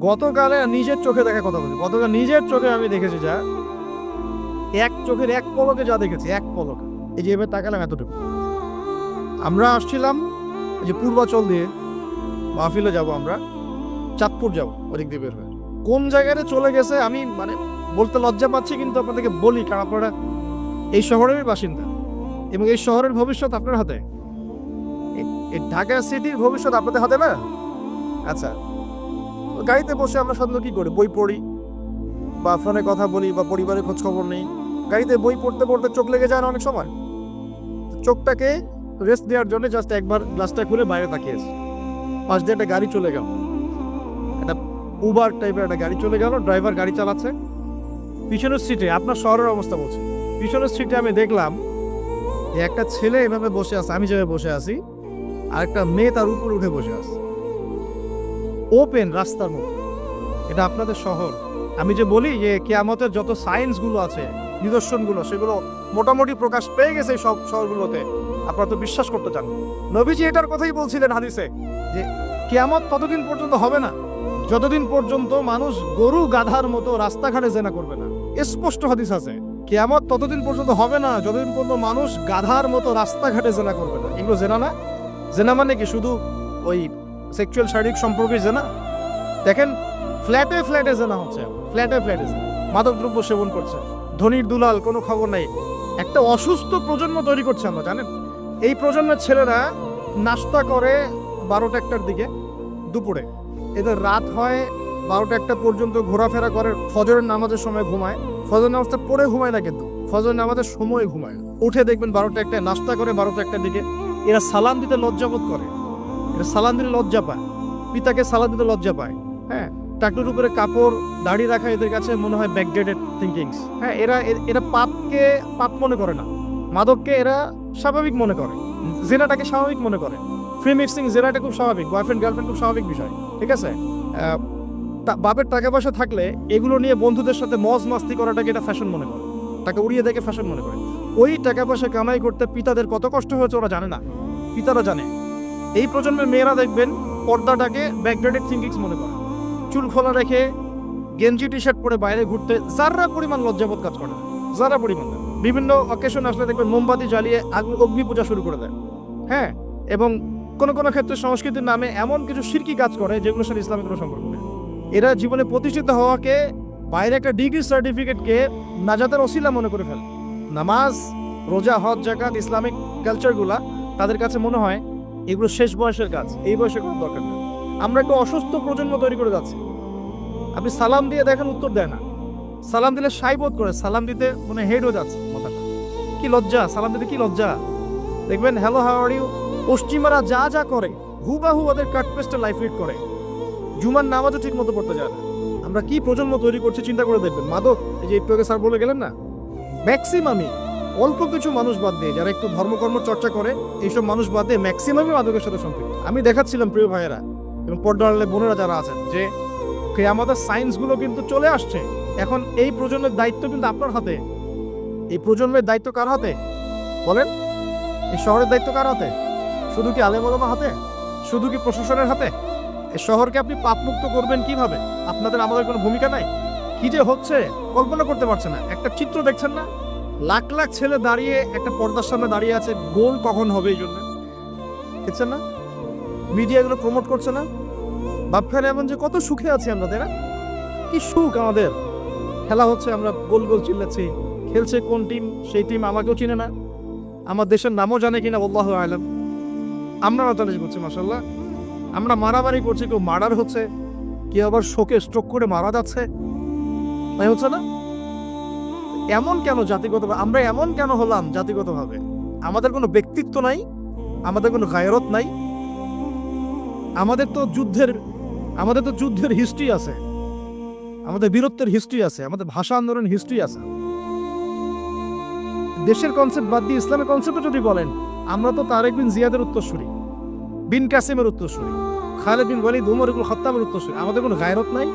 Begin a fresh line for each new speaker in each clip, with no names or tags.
গতকালে নিজের চোখে দেখা কথা বলছি, গতকাল নিজের চোখে আমি দেখেছি যা, এক চোখের এক পলকে যা দেখেছি, এক পলকে, এই যে এবার তাকালাম এতটুকু। আমরা আসছিলাম এই যে পূর্বাচল দিয়ে মাহফিলে যাব, আমরা চাঁদপুর যাব ওদিক দিয়ে বের হয়ে, কোন জায়গায় চলে গেছে আমি মানে বলতে লজ্জা পাচ্ছি, কিন্তু আপনাদেরকে বলি কারণ আপনারা এই শহরেরই বাসিন্দা এবং এই শহরের ভবিষ্যৎ আপনার হাতে, এই ঢাকা সিটির ভবিষ্যৎ আপনাদের হাতে না। আচ্ছা, গাড়িতে বসে আমরা সাধারণত কি করি, বই পড়ি বা ফোনে কথা বলি বা পরিবারের খোঁজ খবর নেই। গাড়িতে বই পড়তে পড়তে চোখ লেগে যায় না অনেক সময়, চোখটাকে রেস্ট দেওয়ার জন্য জাস্ট একবার গ্লাসটা খুলে বাইরে তাকিয়েছি, পাশ দিয়ে একটা গাড়ি চলে গেল, একটা উবার টাইপের একটা গাড়ি চলে গেল, ড্রাইভার গাড়ি চালাচ্ছে, পিছনের সিটে, আপনার শহরের অবস্থা বলছি, পিছনের সিটে আমি দেখলাম যে একটা ছেলে এভাবে বসে আছে, আমি যেভাবে বসে আছি, আর একটা মেয়ে তার উপরে উঠে বসে আছে ওপেন রাস্তার মধ্যে। এটা আপনাদের শহর। আমি যে বলি যে কিয়ামতের যত সায়েন্সগুলো আছে, নিদর্শনগুলো, সেগুলো মোটামুটি প্রকাশ পেয়ে গেছে সব শহরগুলোতে, আপনারা তো বিশ্বাস করতে চান। নবীজি এটার কথাই বলছিলেন হাদিসে যে কিয়ামত ততদিন পর্যন্ত হবে না যতদিন পর্যন্ত মানুষ গরু গাধার মতো রাস্তাঘাটে জেনা করবে না। স্পষ্ট হাদিস আছে, কিয়ামত ততদিন পর্যন্ত হবে না যতদিন পর্যন্ত মানুষ গাধার মতো রাস্তাঘাটে জেনা করবে না। এগুলো জেনা না, জেনা মানে কি শুধু ওই সেক্সুয়াল শারীরিক সম্পর্কে জেনা? দেখেন ফ্ল্যাটে ফ্ল্যাটে জেনা হচ্ছে, ফ্ল্যাটে ফ্ল্যাটে মাদকদ্রব্য সেবন করছে, ধনীর দুলাল, কোনো খবর নেই। একটা অসুস্থ প্রজন্ম তৈরি করছে আমরা, জানেন? এই প্রজন্মের ছেলেরা নাস্তা করে 12টা-1টার দিকে দুপুরে, এদের রাত হয় 12টা-1টা পর্যন্ত, ঘোরাফেরা করে, ফজরের নামাজের সময় ঘুমায়, ফজর নামাজটা পড়ে ঘুমায় না, কিন্তু ফজর নামাজের সময় ঘুমায়, উঠে দেখবেন 12টা-1টায় নাস্তা করে 12টা-1টার দিকে। এরা সালাম দিতে লজ্জাবোধ করে, এরা সালাম দিতে লজ্জা পায়, পিতাকে সালাম দিতে লজ্জা পায়। হ্যাঁ, টাকলুর উপরে কাপড়, দাড়ি রাখা এদের কাছে মনে হয় ব্যাকডেটেড থিঙ্কিংস। হ্যাঁ, এরা পাপকে পাপ মনে করে না, মাদককে এরা স্বাভাবিক মনে করে, জেনাটাকে স্বাভাবিক মনে করে, ফ্রি মিক্সিং জেনাটা খুব স্বাভাবিক, বয়ফ্রেন্ড গার্লফ্রেন্ড খুব স্বাভাবিক বিষয়, ঠিক আছে? বাপের টাকা পয়সা থাকলে এগুলো নিয়ে বন্ধুদের সাথে মজ মাস্তি করাটাকে এটা ফ্যাশন মনে করে, টাকা উড়িয়ে দেখে ফ্যাশন মনে করে। ওই টাকা পয়সা কামাই করতে পিতাদের কত কষ্ট হয়েছে ওরা জানে না, পিতারা জানে। এই প্রজন্মের মেয়েরা দেখবেন পর্দাটাকে ব্যাকডেটেড থিঙ্কিংস মনে করে, চুল খোলা রেখে গেঞ্জি টি শার্ট পরে বাইরে ঘুরতে যারা পরিমাণ লজ্জাবোধ কাজ করে, যারা পরিমাণ না। বিভিন্ন অকেশন আসলে দেখবেন মোমবাতি জ্বালিয়ে অগ্নি পূজা শুরু করে দেয়। হ্যাঁ, এবং কোনো কোনো ক্ষেত্রে সংস্কৃতির নামে এমন কিছু শিরকি কাজ করে যেগুলোর সাথে ইসলামের কোনো সম্পর্ক নেই। এরা জীবনে প্রতিষ্ঠিত হওয়াকে, বাইরে একটা ডিগ্রি সার্টিফিকেটকে নাজাতের ওসিলা মনে করে ফেলে। নামাজ, রোজা, হজ, জাকাত, ইসলামিক কালচারগুলা তাদের কাছে মনে হয় এগুলো শেষ বয়সের কাজ, এই বয়সে কোনো দরকার নেই। আমরা একটা অসুস্থ প্রজন্ম তৈরি করে যাচ্ছি। আপনি সালাম দিয়ে দেখেন উত্তর দেয় না, সালাম দিলে সাই বোধ করে, সালাম দিতে মানে হেড হয়ে যাচ্ছে মাথাটা। কি লজ্জা, সালাম দিতে কি লজ্জা। দেখবেন হ্যালো হাউ আর ইউ, পশ্চিমারা যা যা করে হুবাহু ওদের কাট পেস্টে লাইফ লিড করে, জুমার নামাজও ঠিক মতো পড়তে যায় না। আমরা কি প্রজন্ম তৈরি করছি চিন্তা করে দেখবেন। মাদক, এই যে একটু আগে স্যার বলে গেলেন না, ম্যাক্সিমামই, অল্প কিছু মানুষ বাদ দিয়ে যারা একটু ধর্মকর্ম চর্চা করে, এইসব মানুষ বাদ দিয়ে ম্যাক্সিমামই মাদকের সাথে সম্পৃক্ত। আমি দেখাচ্ছিলাম প্রিয় ভাইয়েরা এবং পর্দার বোনেরা যারা আছেন যে আমাদের সায়েন্সগুলো কিন্তু চলে আসছে। এখন এই প্রজন্মের দায়িত্ব কিন্তু আপনার হাতে। এই প্রজন্মের দায়িত্ব কার হাতে বলেন? এই শহরের দায়িত্ব কার হাতে? শুধু কি আলেম ওলামার হাতে? শুধু কি প্রশাসনের হাতে? এই শহরকে আপনি পাপমুক্ত করবেন কিভাবে? আপনাদের আমাদের কোনো ভূমিকা নাই? কি যে হচ্ছে কল্পনা করতে পারছে না। একটা চিত্র দেখছেন না, লাখ লাখ ছেলে দাঁড়িয়ে একটা পর্দার সামনে দাঁড়িয়ে আছে, গোল কখন হবে এই জন্য, দেখছেন না? মিডিয়া এগুলো প্রমোট করছে না? বাপখান এমন যে কত সুখে আছি আমরা, তাই না? কি সুখ আমাদের, খেলা হচ্ছে, আমরা গোল গোল চিল্লাচ্ছি, খেলছে কোন টিম, সেই টিম আমাকেও চিনে না, আমার দেশের নামও জানে কিনা আল্লাহু আ'লাম। আমরা রাতারাতি করছি মাশাআল্লাহ, আমরা মারামারি করছি, কেউ মার্ডার হচ্ছে, কেউ আবার শোকে স্ট্রোক করে মারা যাচ্ছে, তাই হচ্ছে না? এমন কেন জাতিগতভাবে আমরা এমন কেন হলাম জাতিগতভাবে? আমাদের কোনো ব্যক্তিত্ব নাই, আমাদের কোনো গায়রত নাই। আমাদের তো যুদ্ধের হিস্ট্রি আছে, আমাদের বীরত্বের হিস্ট্রি আছে, আমাদের ভাষা আন্দোলনের হিস্ট্রি আছে। দেশের কনসেপ্ট বাদ দিয়ে ইসলামের কনসেপ্টে যদি বলেন, আমরা তো তারেক বিন জিয়াদের উত্তরসূরি, বিন কাসিমের উত্তরসূরি, খালিদ বিন ওয়ালিদ, উমর ইবনুল খাত্তাবের উত্তরসূরি। আমাদের কোনো গায়রত নাই।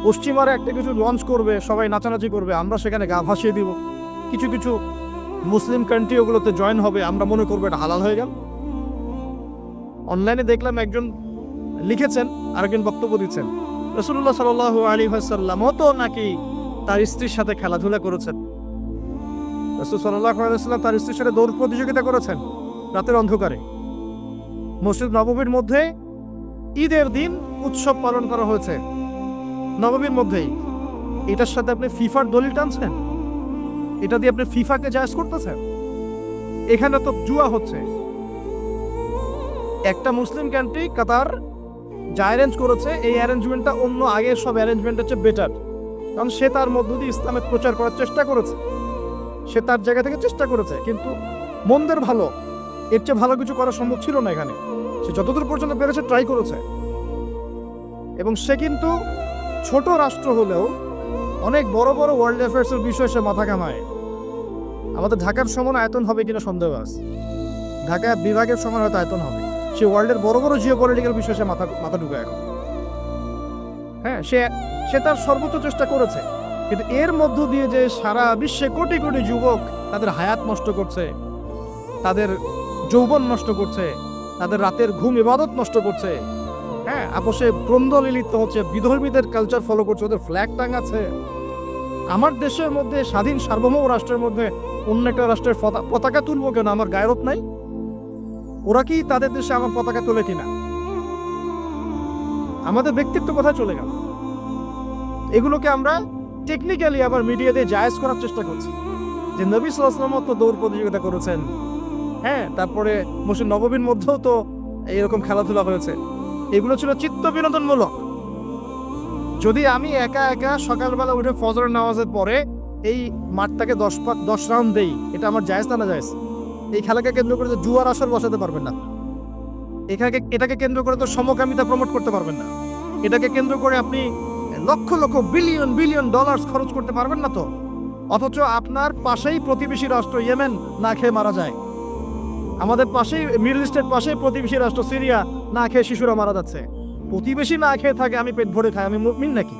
পশ্চিমারা একটা কিছু লঞ্চ করবে, সবাই নাচানাচি করবে, আমরা সেখানে গা ভাসিয়ে দিব। কিছু কিছু মুসলিম কান্ট্রি ওগুলোতে জয়েন হবে, আমরা মনে করবো এটা হালাল হয়ে গেল। অনলাইনে দেখলাম একজন লিখেছেন, আরেকজন বক্তব্য দিচ্ছেন, রাসূলুল্লাহ সাল্লাল্লাহু আলাইহি ওয়াসাল্লামও তো নাকি তার স্ত্রীর সাথে খেলাধুলা করেছেন। রাসূল সাল্লাল্লাহু আলাইহি ওয়াসাল্লাম তার স্ত্রীর সাথে দৌড় প্রতিযোগিতা করেছেন রাতের অন্ধকারে। মসজিদ নববীর মধ্যে ঈদের দিন উৎসব পালন করা হয়েছে নববীর মধ্যেই। এটার সাথে আপনি ফিফার দলিল টানছেন? এটা দিয়ে আপনি ফিফাকে জায়েজ করতেছেন? এখানে তো জুয়া হচ্ছে। একটা মুসলিম কান্ট্রি কাতার যা অ্যারেঞ্জ করেছে, এই অ্যারেঞ্জমেন্টটা অন্য আগের সব অ্যারেঞ্জমেন্টের চেয়ে বেটার, কারণ সে তার মধ্য দিয়ে ইসলামের প্রচার করার চেষ্টা করেছে, সে তার জায়গা থেকে চেষ্টা করেছে। কিন্তু মন্দের ভালো, এর চেয়ে ভালো কিছু করা সম্ভব ছিল না এখানে। সে যতদূর পর্যন্ত পেরেছে ট্রাই করেছে, এবং সে কিন্তু ছোট রাষ্ট্র হলেও অনেক বড় বড় ওয়ার্ল্ড অ্যাফেয়ার্সের বিষয়ে সে মাথা কামায়। আমাদের ঢাকার সমান আয়তন হবে কিনা সন্দেহ আছে, ঢাকা বিভাগের সমান হয়তো আয়তন হবে। সে ওয়ার্ল্ডের বড় বড় জিও পলিটিক্যাল বিষয়ে সে মাথা ঢুকায় এখন। হ্যাঁ, সে তার সর্বোচ্চ চেষ্টা করেছে, কিন্তু এর মধ্য দিয়ে যে সারা বিশ্বে কোটি কোটি যুবক তাদের হায়াত নষ্ট করছে, তাদের যৌবন নষ্ট করছে, তাদের রাতের ঘুম ইবাদত নষ্ট করছে, হ্যাঁ, আপোষে দ্বন্দ্ব লিপ্ত হচ্ছে, বিধর্মীদের কালচার ফলো করছে, ওদের ফ্ল্যাগ টাঙাচ্ছে। আমার দেশের মধ্যে, স্বাধীন সার্বভৌম রাষ্ট্রের মধ্যে অন্য একটা রাষ্ট্রের পতাকা তুলবো কেন? আমার গায়রত নাই? ওরা কি তাদের দেশে আমার পতাকা তোলে কিনা? আমাদের ব্যক্তিত্ব কোথায় চলে গেল? এগুলোকে আমরা টেকনিক্যালি আবার মিডিয়া দিয়ে জায়েজ করার চেষ্টা করছি, যে নবী সাল্লাল্লাহু আলাইহি ওয়াসাল্লাম তো দৌড় প্রতিযোগিতা করেছেন, হ্যাঁ, তারপরে মসজিদ নববীর মধ্যেও তো এইরকম খেলাধুলা হয়েছে। এগুলো ছিল চিত্ত বিনোদনমূলক। যদি আমি একা একা সকালবেলা উঠে ফজরের নামাজের পরে এই মাঠটাকে 10 রাউন্ড দেই, এটা আমার জায়েজ না জায়েজ? এই খেলাকে কেন্দ্র করে তো জুয়ার আসর বসাতে পারবেন না, এটাকে কেন্দ্র করে তো সমকামিতা প্রমোট করতে পারবেন না, এটাকে কেন্দ্র করে আপনি lakh lakh billion billion dollar খরচ করতে পারবেন না তো। অথচ আপনার পাশেই প্রতিবেশী রাষ্ট্র ইয়েমেন না খেয়ে মারা যায়, আমাদের পাশেই মিডল ইস্টের পাশেই প্রতিবেশী রাষ্ট্র সিরিয়া না খেয়ে শিশুরা মারা যাচ্ছে। প্রতিবেশী না খেয়ে থাকে, আমি পেট ভরে খাই, আমি মুমিন নাকি?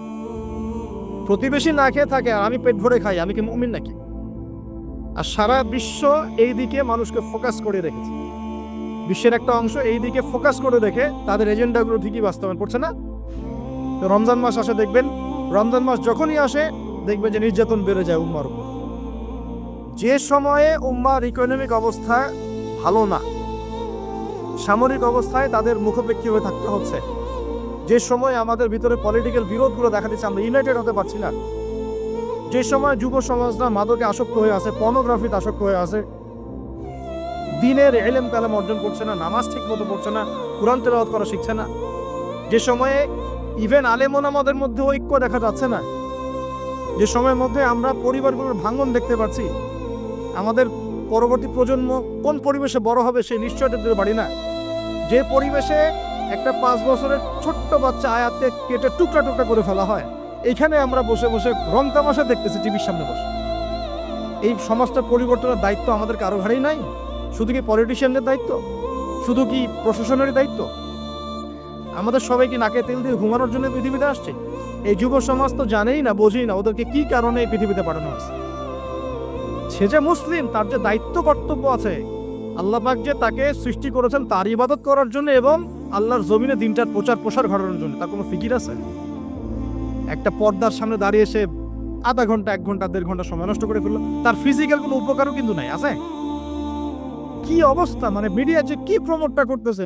প্রতিবেশী না খেয়ে থাকে আর আমি পেট ভরে খাই, আমি কি মুমিন নাকি? আর সারা বিশ্ব এই দিকে মানুষকে ফোকাস করে রেখেছে, বিশ্বের একটা অংশ এই দিকে ফোকাস করে রেখে তাদের এজেন্ডাগুলো ঠিকই বাস্তবায়ন করছে না। তো রমজান মাস আসে, দেখবেন রমজান মাস যখনই আসে দেখবেন যে নির্যাতন বেড়ে যায় উম্মার উপর। যে সময়ে উম্মার ইকোনমিক অবস্থা ভালো না, সামরিক অবস্থায় তাদের মুখোপেক্ষী হয়ে থাকতে হচ্ছে, যে সময় আমাদের ভিতরে পলিটিক্যাল বিরোধগুলো দেখা দিচ্ছে, আমরা ইউনাইটেড হতে পারছি না, যে সময় যুব সমাজরা মাদকে আসক্ত হয়ে আছে, পর্নোগ্রাফিতে আসক্ত হয়ে আছে, দিনের ইলম কালাম অর্জন করছে না, নামাজ ঠিক মতো পড়ছে না, কুরআন তেলাওয়াত করা শিখছে না, যে সময়ে ইভেন আলেম ওলামাদের মধ্যে ঐক্য দেখা যাচ্ছে না, যে সময়ের মধ্যে আমরা পরিবারগুলোর ভাঙন দেখতে পাচ্ছি, আমাদের পরবর্তী প্রজন্ম কোন পরিবেশে বড় হবে সেই নিশ্চয়তা দিতে পারি না, যে পরিবেশে একটা 5 বছরের ছোট্ট বাচ্চা আয়াতে কেটে টুকরা টুকরা করে ফেলা হয়, এইখানে আমরা বসে বসে রং তামাশা দেখতেছি টিভির সামনে বসে। এই সমাজটা পরিবর্তনের দায়িত্ব আমাদের কারো ঘাড়েই নাই? শুধু কি পলিটিশিয়ানদের দায়িত্ব? শুধু কি প্রশাসনেরই দায়িত্ব? আমাদের সবাইকে নাকে তেল দিয়ে ঘুমানোর জন্য পৃথিবীতে আসছে? এই যুব সমাজ তো জানেই না, বোঝেই না ওদেরকে কি কারণে এই পৃথিবীতে পাঠানো হয়েছে। সে যে মুসলিম, তার যে দায়িত্ব কর্তব্য আছে, আল্লাহ পাক যে তাকে সৃষ্টি করেছেন তার ইবাদত করার জন্য এবং আল্লাহর জমিনে দিনটার প্রচার প্রসার ঘটানোর জন্য, তার কোনো ফিকির আছে? একটা পর্দার সামনে দাঁড়িয়ে সে আধা ঘন্টা, 1 ঘন্টা, 1.5 ঘন্টা সময় নষ্ট করে ফেললো, তার ফিজিক্যাল কোনো উপকারও কিন্তু নাই, আছে? কি অবস্থা! মানে মিডিয়া যে কি প্রমোটটা করতেছে।